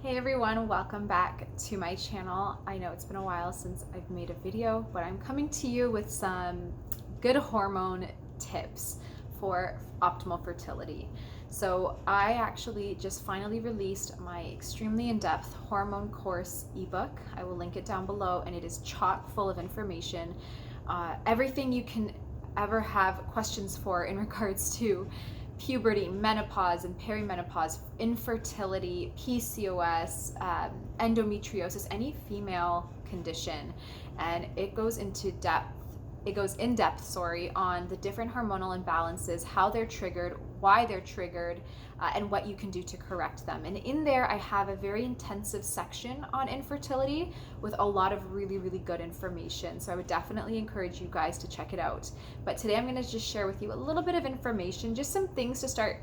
Hey everyone, welcome back to my channel. I know it's been a while since I've made a video, but I'm coming to you with some good hormone tips for optimal fertility. So I actually just finally released my extremely in-depth hormone course ebook. I will link it down below, and it is chock full of information, everything you can ever have questions for in regards to puberty, menopause, and perimenopause, infertility, PCOS, endometriosis, any female condition. And it goes in depth, on the different hormonal imbalances, how they're triggered, why they're triggered, and what you can do to correct them. And in there, I have a very intensive section on infertility with a lot of really, really good information. So I would definitely encourage you guys to check it out. But today I'm going to just share with you a little bit of information, just some things to start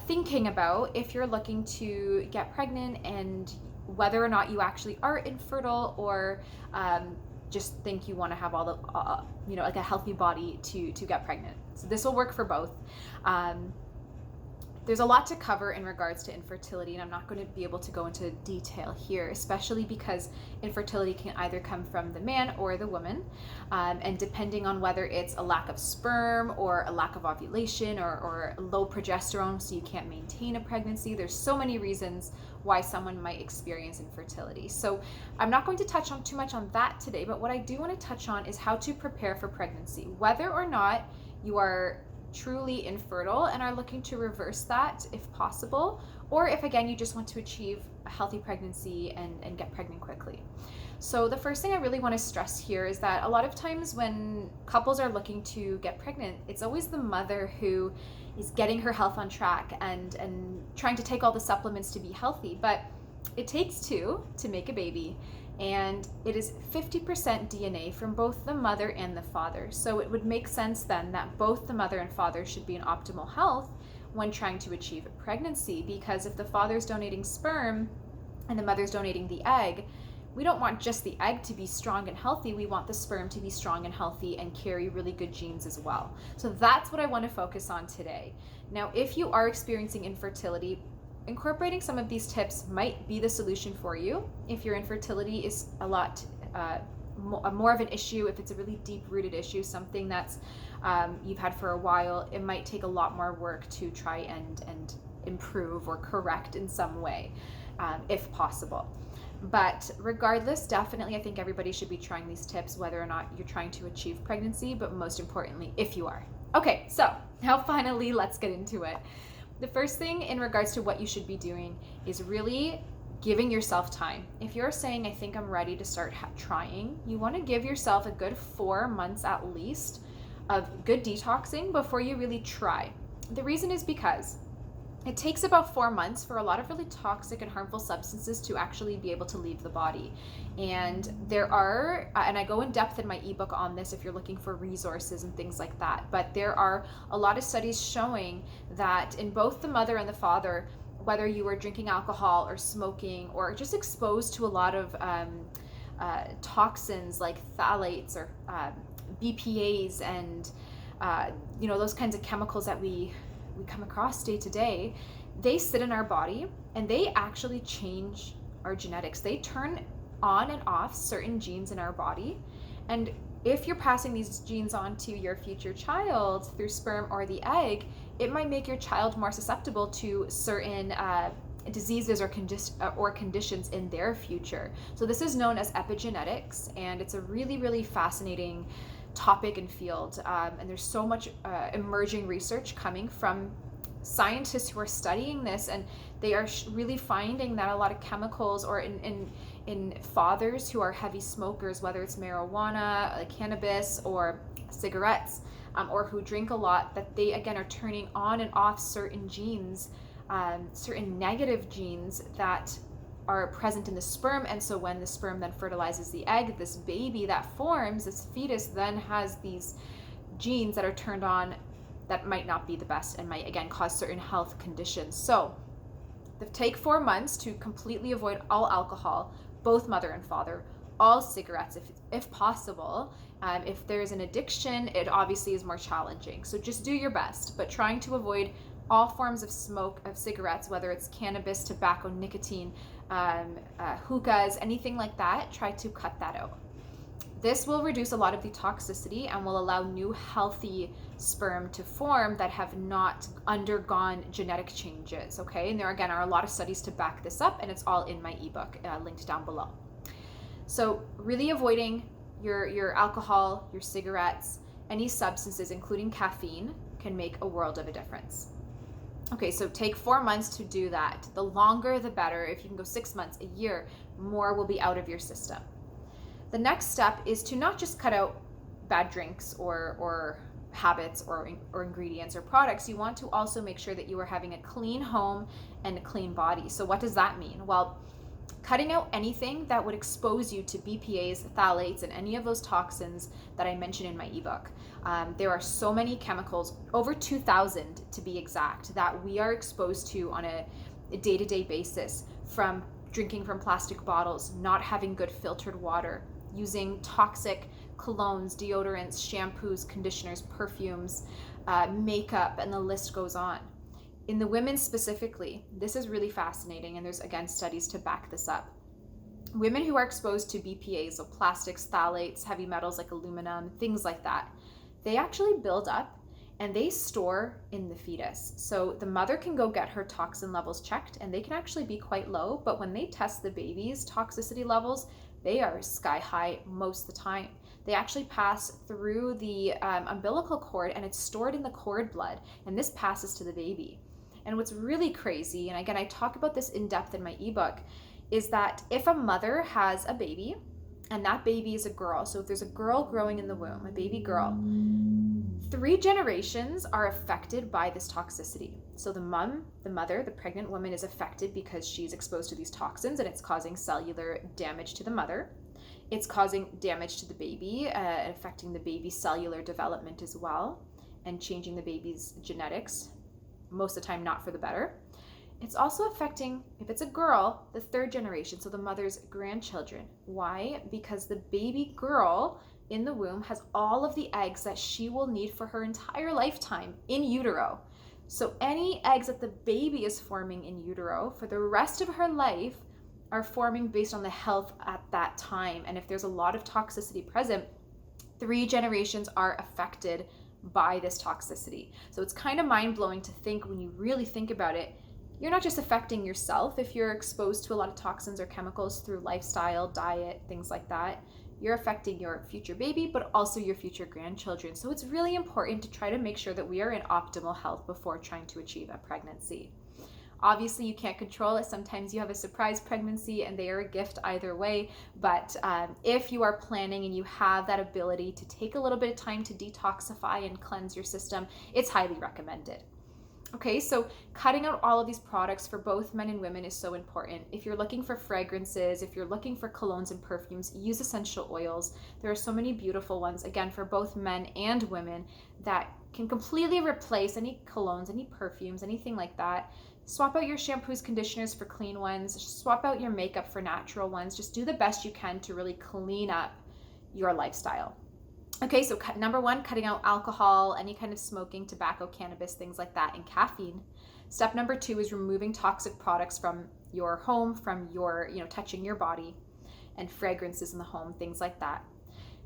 thinking about if you're looking to get pregnant and whether or not you actually are infertile, or just think you want to have all the, like a healthy body to get pregnant. So this will work for both. There's a lot to cover in regards to infertility, and I'm not going to be able to go into detail here, especially because infertility can either come from the man or the woman, and depending on whether it's a lack of sperm or a lack of ovulation or low progesterone, so you can't maintain a pregnancy. There's so many reasons why someone might experience infertility. So I'm not going to touch on too much on that today, but what I do want to touch on is how to prepare for pregnancy, whether or not you are truly infertile and are looking to reverse that if possible, or if again you just want to achieve a healthy pregnancy and get pregnant quickly. So the first thing I really want to stress here is that a lot of times when couples are looking to get pregnant, it's always the mother who is getting her health on track and trying to take all the supplements to be healthy. But it takes two to make a baby, and it is 50% DNA from both the mother and the father. So it would make sense then that both the mother and father should be in optimal health when trying to achieve a pregnancy, because if the father's donating sperm and the mother's donating the egg, we don't want just the egg to be strong and healthy. We want the sperm to be strong and healthy and carry really good genes as well. So that's what I want to focus on today. Now, if you are experiencing infertility, incorporating some of these tips might be the solution for you. If your infertility is a lot more of an issue, if it's a really deep-rooted issue, something that's you've had for a while, it might take a lot more work to try and improve or correct in some way, if possible. But regardless, definitely I think everybody should be trying these tips, whether or not you're trying to achieve pregnancy, but most importantly, if you are. Okay, so now finally, let's get into it. The first thing in regards to what you should be doing is really giving yourself time. If you're saying, I think I'm ready to start trying, you want to give yourself a good 4 months at least of good detoxing before you really try. The reason is because it takes about 4 months for a lot of really toxic and harmful substances to actually be able to leave the body. And there are, and I go in depth in my ebook on this if you're looking for resources and things like that, but there are a lot of studies showing that in both the mother and the father, whether you were drinking alcohol or smoking or just exposed to a lot of toxins like phthalates or BPAs and those kinds of chemicals that we come across day to day, they sit in our body and they actually change our genetics. They turn on and off certain genes in our body. And if you're passing these genes on to your future child through sperm or the egg, it might make your child more susceptible to certain diseases or conditions in their future. So this is known as epigenetics, and it's a really, really fascinating topic and field, and there's so much emerging research coming from scientists who are studying this, and they are really finding that a lot of chemicals, or in fathers who are heavy smokers, whether it's marijuana, like cannabis, or cigarettes, or who drink a lot, that they again are turning on and off certain genes, certain negative genes that are present in the sperm. And so when the sperm then fertilizes the egg, this baby that forms, this fetus, then has these genes that are turned on that might not be the best and might again cause certain health conditions. So take 4 months to completely avoid all alcohol, both mother and father, all cigarettes if possible. If there's an addiction, it obviously is more challenging. So just do your best, but trying to avoid all forms of smoke, of cigarettes, whether it's cannabis, tobacco, nicotine, hookahs, anything like that, try to cut that out. This will reduce a lot of the toxicity and will allow new healthy sperm to form that have not undergone genetic changes, okay? And there again are a lot of studies to back this up, and it's all in my ebook linked down below. So really avoiding your alcohol, your cigarettes, any substances, including caffeine, can make a world of a difference. Okay, so take 4 months to do that. The longer, the better. If you can go 6 months, a year, more will be out of your system. The next step is to not just cut out bad drinks or habits or ingredients or products. You want to also make sure that you are having a clean home and a clean body. So what does that mean? Well, cutting out anything that would expose you to BPAs, phthalates, and any of those toxins that I mentioned in my ebook. There are so many chemicals, over 2,000 to be exact, that we are exposed to on a day-to-day basis, from drinking from plastic bottles, not having good filtered water, using toxic colognes, deodorants, shampoos, conditioners, perfumes, makeup, and the list goes on. In the women specifically, this is really fascinating, and there's again studies to back this up. Women who are exposed to BPAs, so plastics, phthalates, heavy metals like aluminum, things like that, they actually build up and they store in the fetus. So the mother can go get her toxin levels checked, and they can actually be quite low, but when they test the baby's toxicity levels, they are sky high most of the time. They actually pass through the umbilical cord, and it's stored in the cord blood, and this passes to the baby. And what's really crazy, and again, I talk about this in depth in my ebook, is that if a mother has a baby, and that baby is a girl, so if there's a girl growing in the womb, a baby girl, 3 generations are affected by this toxicity. So the mother, the pregnant woman, is affected because she's exposed to these toxins, and it's causing cellular damage to the mother. It's causing damage to the baby, affecting the baby's cellular development as well, and changing the baby's genetics, most of the time not for the better. It's also affecting, if it's a girl, the 3rd generation, so the mother's grandchildren. Why? Because the baby girl in the womb has all of the eggs that she will need for her entire lifetime in utero. So any eggs that the baby is forming in utero for the rest of her life are forming based on the health at that time. And if there's a lot of toxicity present, 3 generations are affected by this toxicity. So it's kind of mind-blowing to think, when you really think about it, you're not just affecting yourself if you're exposed to a lot of toxins or chemicals through lifestyle, diet, things like that. You're affecting your future baby, but also your future grandchildren. So it's really important to try to make sure that we are in optimal health before trying to achieve a pregnancy. Obviously, you can't control it. Sometimes you have a surprise pregnancy and they are a gift either way. But if you are planning and you have that ability to take a little bit of time to detoxify and cleanse your system, it's highly recommended. Okay, so cutting out all of these products for both men and women is so important. If you're looking for fragrances, if you're looking for colognes and perfumes, use essential oils. There are so many beautiful ones, again, for both men and women, that can completely replace any colognes, any perfumes, anything like that. Swap out your shampoos, conditioners for clean ones. Swap out your makeup for natural ones. Just do the best you can to really clean up your lifestyle. Okay, so number 1, cutting out alcohol, any kind of smoking, tobacco, cannabis, things like that, and caffeine. Step number 2 is removing toxic products from your home, from your, touching your body, and fragrances in the home, things like that.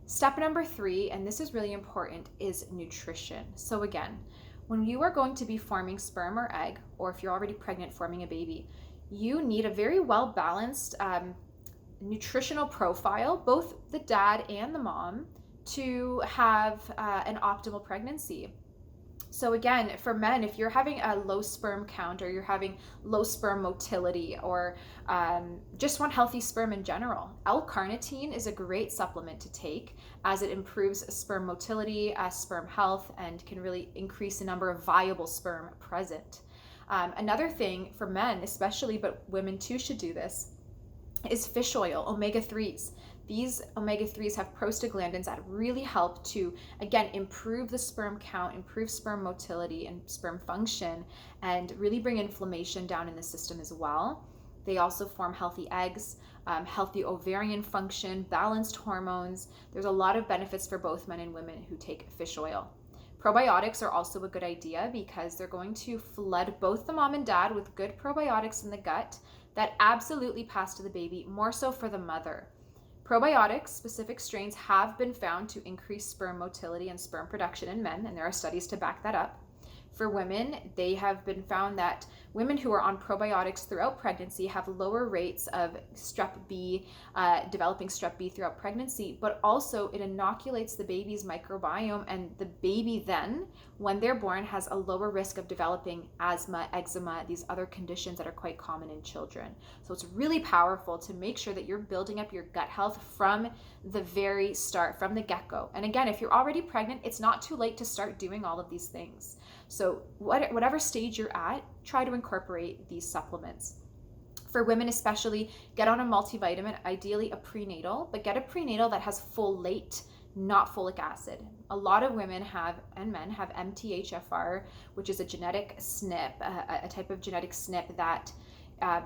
Step number 3, and this is really important, is nutrition. So again, when you are going to be forming sperm or egg, or if you're already pregnant forming a baby, you need a very well-balanced nutritional profile, both the dad and the mom, to have an optimal pregnancy. So again, for men, if you're having a low sperm count, or you're having low sperm motility, or just want healthy sperm in general, L-carnitine is a great supplement to take, as it improves sperm motility, sperm health, and can really increase the number of viable sperm present. Another thing for men especially, but women too should do this, is fish oil, omega-3s. These omega-3s have prostaglandins that really help to, again, improve the sperm count, improve sperm motility and sperm function, and really bring inflammation down in the system as well. They also form healthy eggs, healthy ovarian function, balanced hormones. There's a lot of benefits for both men and women who take fish oil. Probiotics are also a good idea because they're going to flood both the mom and dad with good probiotics in the gut that absolutely pass to the baby, more so for the mother. Probiotics, specific strains, have been found to increase sperm motility and sperm production in men, and there are studies to back that up. For women, they have been found that women who are on probiotics throughout pregnancy have lower rates of strep B, developing strep B throughout pregnancy, but also it inoculates the baby's microbiome, and the baby then, when they're born, has a lower risk of developing asthma, eczema, these other conditions that are quite common in children. So it's really powerful to make sure that you're building up your gut health from the very start, from the get-go. And again, if you're already pregnant, it's not too late to start doing all of these things. So whatever stage you're at, try to incorporate these supplements. For women especially, get on a multivitamin, ideally a prenatal, but get a prenatal that has folate, not folic acid. A lot of women and men have MTHFR, which is a genetic SNP, a type of genetic SNP that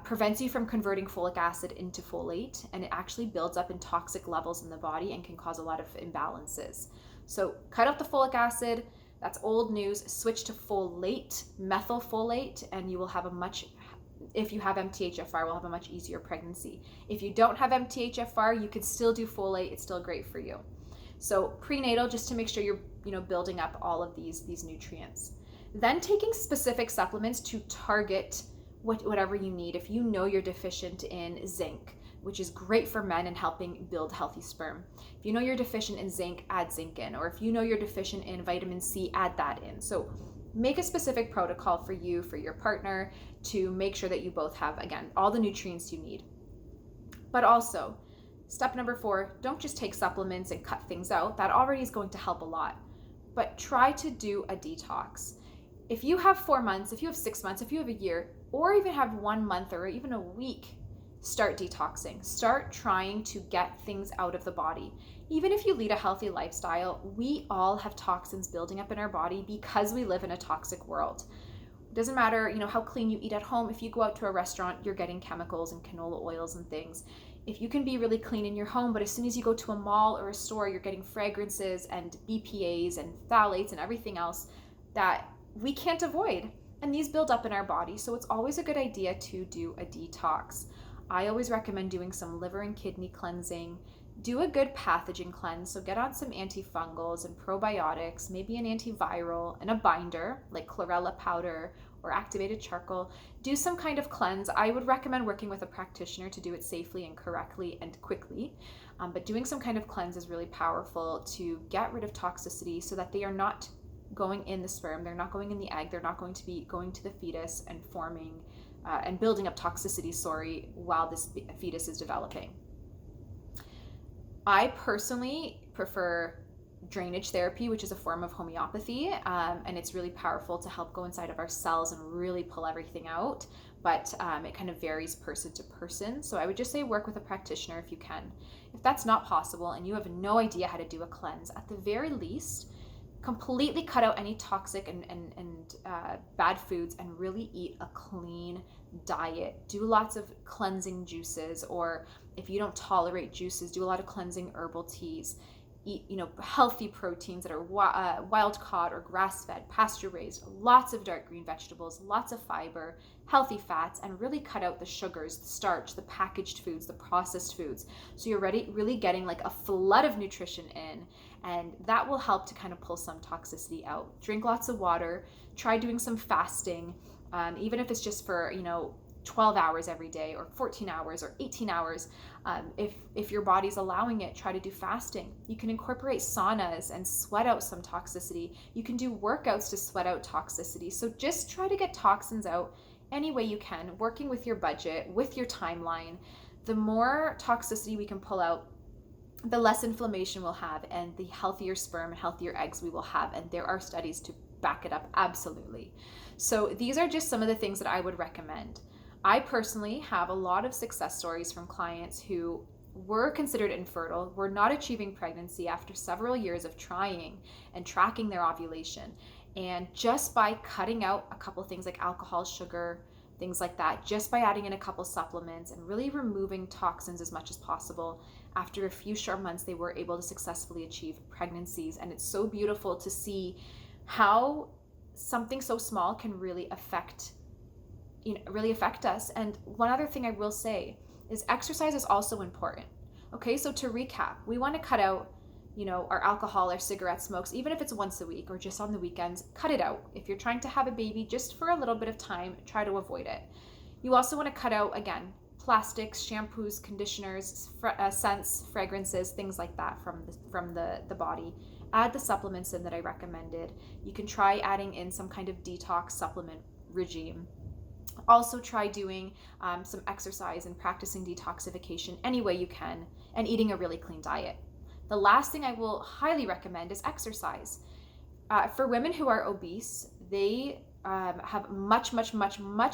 prevents you from converting folic acid into folate, and it actually builds up in toxic levels in the body and can cause a lot of imbalances. So cut out the folic acid. That's old news. Switch to folate, methylfolate, and you will have if you have MTHFR, will have a much easier pregnancy. If you don't have MTHFR, you can still do folate. It's still great for you. So prenatal, just to make sure you're building up all of these nutrients. Then taking specific supplements to target whatever you need. If you know you're deficient in zinc, which is great for men and helping build healthy sperm. If you know you're deficient in zinc, add zinc in. Or if you know you're deficient in vitamin C, add that in. So make a specific protocol for you, for your partner, to make sure that you both have, again, all the nutrients you need. But also, step number 4, don't just take supplements and cut things out. That already is going to help a lot. But try to do a detox. If you have 4 months, if you have 6 months, if you have a year, or even have 1 month or even a week, start detoxing. Start trying to get things out of the body. Even if you lead a healthy lifestyle, we all have toxins building up in our body because we live in a toxic world. It doesn't matter, how clean you eat at home. If you go out to a restaurant, you're getting chemicals and canola oils and things. If you can be really clean in your home, but as soon as you go to a mall or a store, you're getting fragrances and BPAs and phthalates and everything else that we can't avoid. And these build up in our body. So it's always a good idea to do a detox. I always recommend doing some liver and kidney cleansing. Do a good pathogen cleanse. So get on some antifungals and probiotics, maybe an antiviral and a binder like chlorella powder or activated charcoal. Do some kind of cleanse. I would recommend working with a practitioner to do it safely and correctly and quickly. But doing some kind of cleanse is really powerful to get rid of toxicity so that they are not going in the sperm, they're not going in the egg, they're not going to be going to the fetus and forming and building up toxicity, while this fetus is developing. I personally prefer drainage therapy, which is a form of homeopathy, and it's really powerful to help go inside of our cells and really pull everything out, but it kind of varies person to person. So I would just say work with a practitioner if you can. If that's not possible and you have no idea how to do a cleanse, at the very least, completely cut out any toxic and bad foods and really eat a clean diet. Do lots of cleansing juices, or if you don't tolerate juices, do a lot of cleansing herbal teas. Eat, healthy proteins that are wild caught or grass-fed, pasture-raised, lots of dark green vegetables, lots of fiber, healthy fats, and really cut out the sugars, the starch, the packaged foods, the processed foods. So you're really getting like a flood of nutrition in, and that will help to kind of pull some toxicity out. Drink lots of water, try doing some fasting, even if it's just for, 12 hours every day or 14 hours or 18 hours. If your body's allowing it, try to do fasting. You can incorporate saunas and sweat out some toxicity. You can do workouts to sweat out toxicity. So just try to get toxins out any way you can, working with your budget, with your timeline. The more toxicity we can pull out, the less inflammation we'll have, and the healthier sperm and healthier eggs we will have. And there are studies to back it up, absolutely. So these are just some of the things that I would recommend. I personally have a lot of success stories from clients who were considered infertile, were not achieving pregnancy after several years of trying and tracking their ovulation. And just by cutting out a couple things like alcohol, sugar, things like that, just by adding in a couple supplements and really removing toxins as much as possible, after a few short months, they were able to successfully achieve pregnancies. And it's so beautiful to see how something so small can really affect us. And one other thing I will say is exercise is also important. Okay, so to recap, we want to cut out, our alcohol or cigarette smokes, even if it's once a week or just on the weekends. Cut it out. If you're trying to have a baby just for a little bit of time, try to avoid it. You also want to cut out, again, plastics, shampoos, conditioners, scents, fragrances, things like that from the body. Add the supplements in that I recommended. You can try adding in some kind of detox supplement regime. Also try doing some exercise and practicing detoxification any way you can, and eating a really clean diet. The last thing I will highly recommend is exercise. For women who are obese, they have much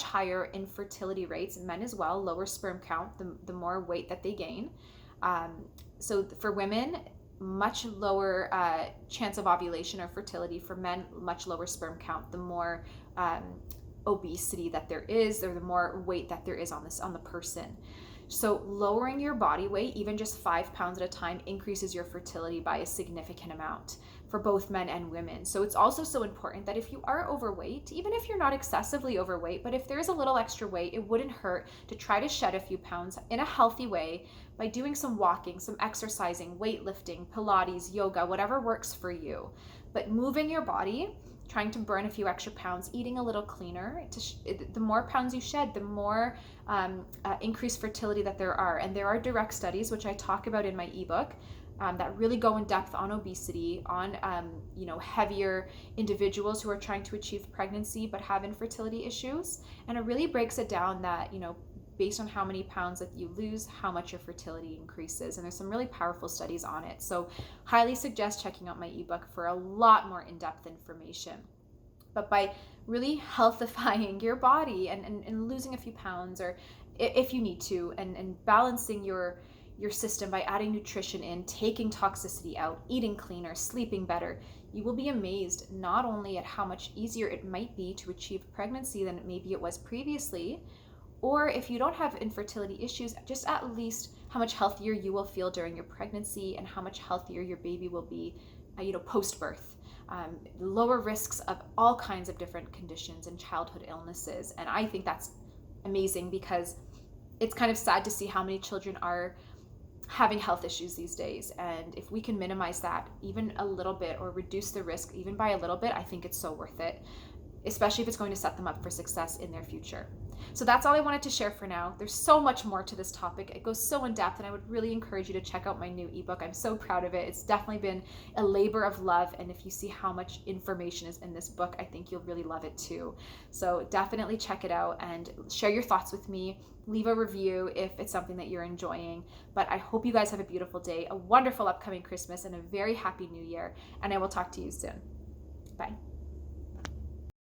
higher infertility rates, and men as well, lower sperm count the more weight that they gain. So for women, much lower chance of ovulation or fertility. For men, much lower sperm count the more obesity that there is, or the more weight that there is on the person. So lowering your body weight, even just 5 pounds at a time, increases your fertility by a significant amount for both men and women. So it's also so important that if you are overweight, even if you're not excessively overweight, but if there's a little extra weight, it wouldn't hurt to try to shed a few pounds in a healthy way by doing some walking, some exercising, weightlifting, Pilates, yoga, whatever works for you. But moving your body, trying to burn a few extra pounds, eating a little cleaner. The more pounds you shed, the more increased fertility that there are. And there are direct studies, which I talk about in my ebook, that really go in depth on obesity, on heavier individuals who are trying to achieve pregnancy but have infertility issues. And it really breaks it down that, based on how many pounds that you lose, how much your fertility increases. And there's some really powerful studies on it. So highly suggest checking out my ebook for a lot more in-depth information. But by really healthifying your body and losing a few pounds, or if you need to, and balancing your system by adding nutrition in, taking toxicity out, eating cleaner, sleeping better, you will be amazed not only at how much easier it might be to achieve pregnancy than maybe it was previously, or if you don't have infertility issues, just at least how much healthier you will feel during your pregnancy and how much healthier your baby will be, post-birth. Lower risks of all kinds of different conditions and childhood illnesses. And I think that's amazing, because it's kind of sad to see how many children are having health issues these days. And if we can minimize that even a little bit, or reduce the risk even by a little bit, I think it's so worth it, especially if it's going to set them up for success in their future. So that's all I wanted to share for now. There's so much more to this topic. It goes so in depth, and I would really encourage you to check out my new ebook. I'm so proud of it. It's definitely been a labor of love, and if you see how much information is in this book, I think you'll really love it too. So definitely check it out and share your thoughts with me. Leave a review if it's something that you're enjoying. But I hope you guys have a beautiful day, a wonderful upcoming Christmas, and a very happy New Year, and I will talk to you soon. Bye.